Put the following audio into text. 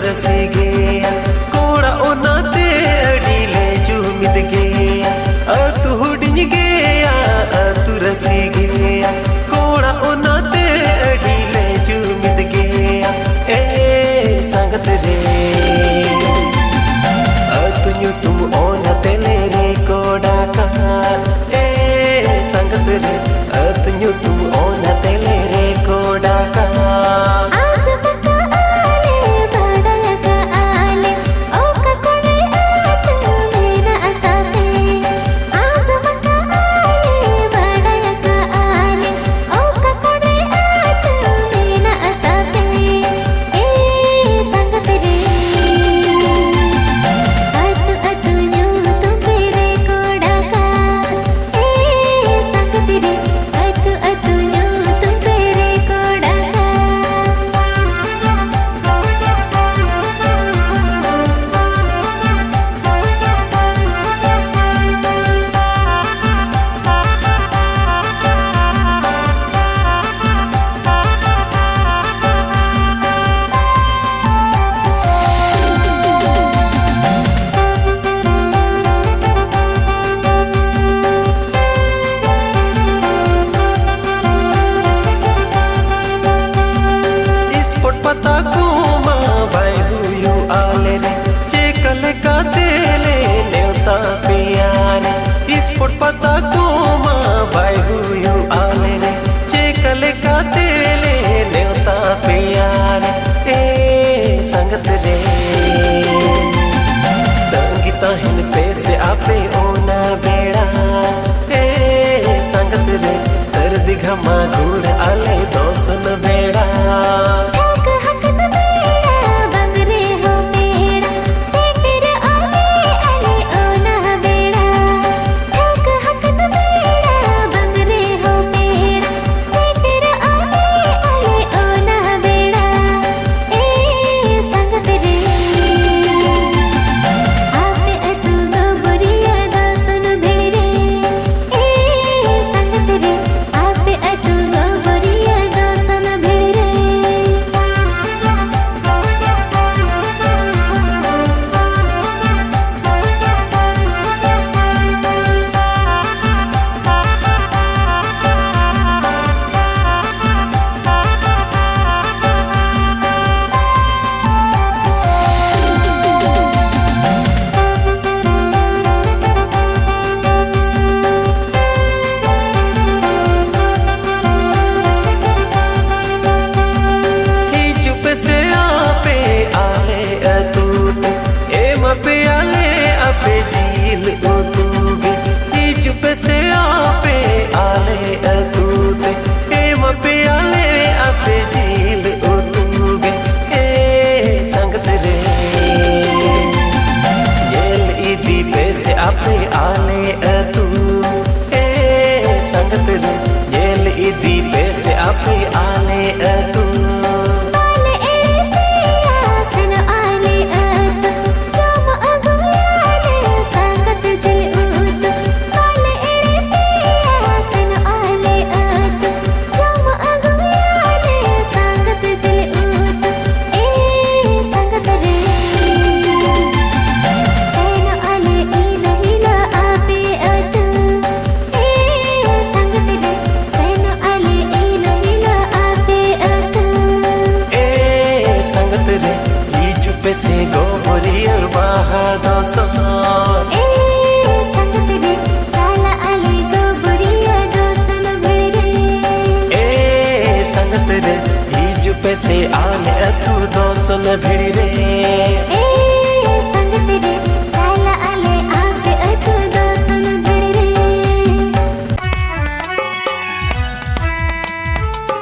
रसी गया कोड़ा ओनाते अड़ीले जुमिद गया अतु हुडिन गया अतु रसी गया कोड़ा ओनाते अड़ीले जुमिद गया ए संगत रे अतु तुम ओनाते ले कोड़ा का ए संगत रे अतु तुम ओनाते ले कोड़ा का पता कुमा बायु आले रे चेकल का तेले नेवता प्यारे स्पोर्ट पता कुमा बायु आले रे चेकल का तेले नेवता प्यारे ए संगत रे तंगिता हिन पैसे आपे ओना बेड़ा ए संगत रे सर्दी घमा घूर आले दोसन बेड़ा से आपे आले अतूते एम पे आले आपे झील उतूगे ए संगत रे येल इदी पे से आपे आले अतू ए संगत रे येल इदी पे से आपे आले अतू से गोबरी और बाहा दोसो ए संगत रे काला आले गोबरी दोसन भिड़े ए संगत रे ही जुपे से आले अतु दोसन भिड़े।